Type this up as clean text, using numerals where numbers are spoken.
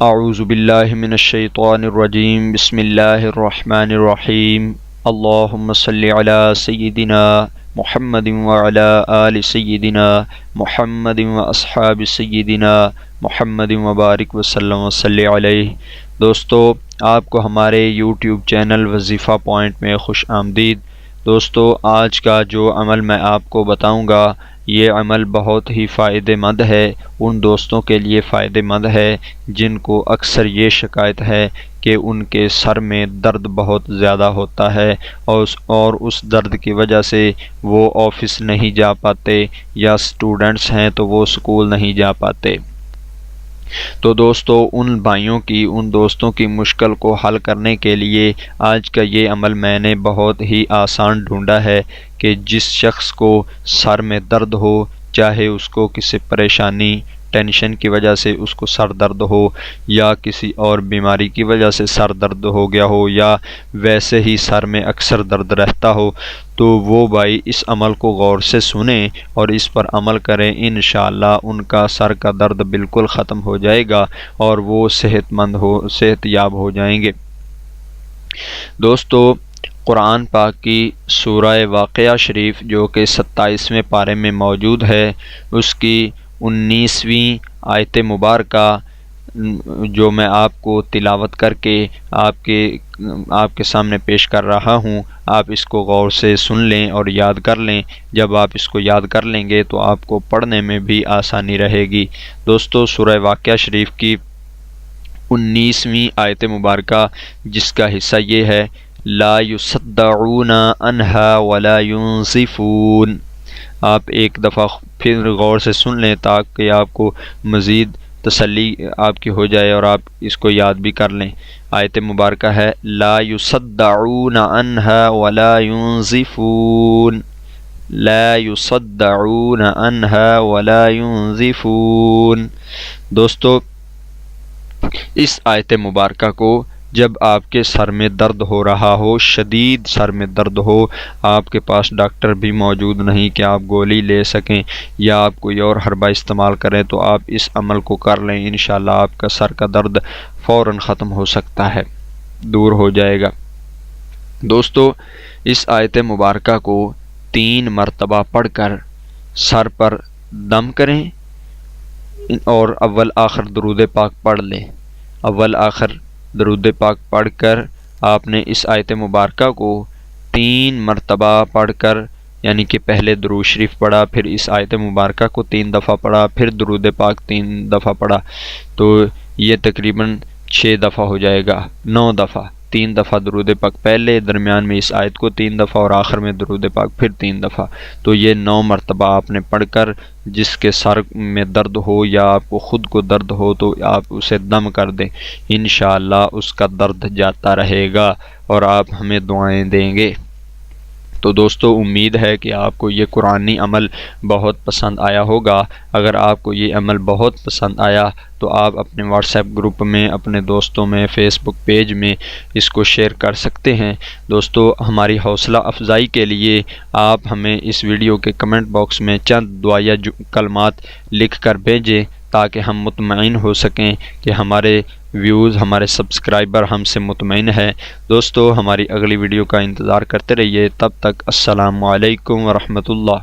اعوذ باللہ من الشیطان الرجیم بسم اللہ الرحمن الرحیم اللہم صلی علی سیدنا محمد وعلی آل سیدنا محمد واصحاب سیدنا محمد وبارک وسلم وصلی علیہ۔ دوستو، آپ کو ہمارے یوٹیوب چینل وظیفہ پوائنٹ میں خوش آمدید۔ دوستو، آج کا جو عمل میں آپ کو بتاؤں گا یہ عمل بہت ہی فائدہ مند ہے، ان دوستوں کے لیے فائدہ مند ہے جن کو اکثر یہ شکایت ہے کہ ان کے سر میں درد بہت زیادہ ہوتا ہے اور اس درد کی وجہ سے وہ آفس نہیں جا پاتے، یا اسٹوڈنٹس ہیں تو وہ اسکول نہیں جا پاتے۔ تو دوستو، ان بھائیوں کی، ان دوستوں کی مشکل کو حل کرنے کے لیے آج کا یہ عمل میں نے بہت ہی آسان ڈھونڈا ہے کہ جس شخص کو سر میں درد ہو، چاہے اس کو کسی پریشانی ٹینشن کی وجہ سے اس کو سر درد ہو، یا کسی اور بیماری کی وجہ سے سر درد ہو گیا ہو، یا ویسے ہی سر میں اکثر درد رہتا ہو، تو وہ بھائی اس عمل کو غور سے سنیں اور اس پر عمل کریں۔ انشاءاللہ ان کا سر کا درد بالکل ختم ہو جائے گا اور وہ صحت یاب ہو جائیں گے۔ دوستو، قرآن پاک کی سورہ واقعہ شریف جو کہ 27ویں پارے میں موجود ہے، اس کی 19ویں آیت مبارکہ جو میں آپ کو تلاوت کر کے آپ کے سامنے پیش کر رہا ہوں، آپ اس کو غور سے سن لیں اور یاد کر لیں۔ جب آپ اس کو یاد کر لیں گے تو آپ کو پڑھنے میں بھی آسانی رہے گی۔ دوستو، سورہ واقعہ شریف کی 19ویں آیت مبارکہ جس کا حصہ یہ ہے، لا یصدعون عنہا ولا ینزفون۔ آپ ایک دفعہ پھر غور سے سن لیں تاکہ آپ کو مزید تسلی آپ کی ہو جائے اور آپ اس کو یاد بھی کر لیں۔ آیت مبارکہ ہے لا یصدعون عنہا ولا ینزفون، لا یصدعون عنہا ولا ینزفون۔ دوستو، اس آیت مبارکہ کو جب آپ کے سر میں درد ہو رہا ہو، شدید سر میں درد ہو، آپ کے پاس ڈاکٹر بھی موجود نہیں کہ آپ گولی لے سکیں یا آپ کوئی اور حربہ استعمال کریں، تو آپ اس عمل کو کر لیں۔ انشاءاللہ آپ کا سر کا درد فوراً ختم ہو سکتا ہے، دور ہو جائے گا۔ دوستو، اس آیت مبارکہ کو 3 مرتبہ پڑھ کر سر پر دم کریں اور اول آخر درود پاک پڑھ لیں۔ اول آخر درود پاک پڑھ کر آپ نے اس آیت مبارکہ کو 3 مرتبہ پڑھ کر، یعنی کہ پہلے درود شریف پڑھا، پھر اس آیت مبارکہ کو 3 دفعہ پڑھا، پھر درود پاک 3 دفعہ پڑھا، تو یہ تقریباً 6 دفعہ ہو جائے گا، 9 دفعہ۔ 3 دفعہ درود پاک پہلے، درمیان میں اس آیت کو 3 دفعہ اور آخر میں درود پاک پھر 3 دفعہ، تو یہ 9 مرتبہ آپ نے پڑھ کر جس کے سر میں درد ہو یا آپ کو خود کو درد ہو تو آپ اسے دم کر دیں۔ انشاءاللہ اس کا درد جاتا رہے گا اور آپ ہمیں دعائیں دیں گے۔ تو دوستو، امید ہے کہ آپ کو یہ قرآنی عمل بہت پسند آیا ہوگا۔ اگر آپ کو یہ عمل بہت پسند آیا تو آپ اپنے واٹس ایپ گروپ میں، اپنے دوستوں میں، فیس بک پیج میں اس کو شیئر کر سکتے ہیں۔ دوستو، ہماری حوصلہ افزائی کے لیے آپ ہمیں اس ویڈیو کے کمنٹ باکس میں چند دعائیہ کلمات لکھ کر بھیجیں تاکہ ہم مطمئن ہو سکیں کہ ہمارے ویوز، ہمارے سبسکرائبر ہم سے مطمئن ہے۔ دوستو، ہماری اگلی ویڈیو کا انتظار کرتے رہیے، تب تک السلام علیکم ورحمۃ اللہ۔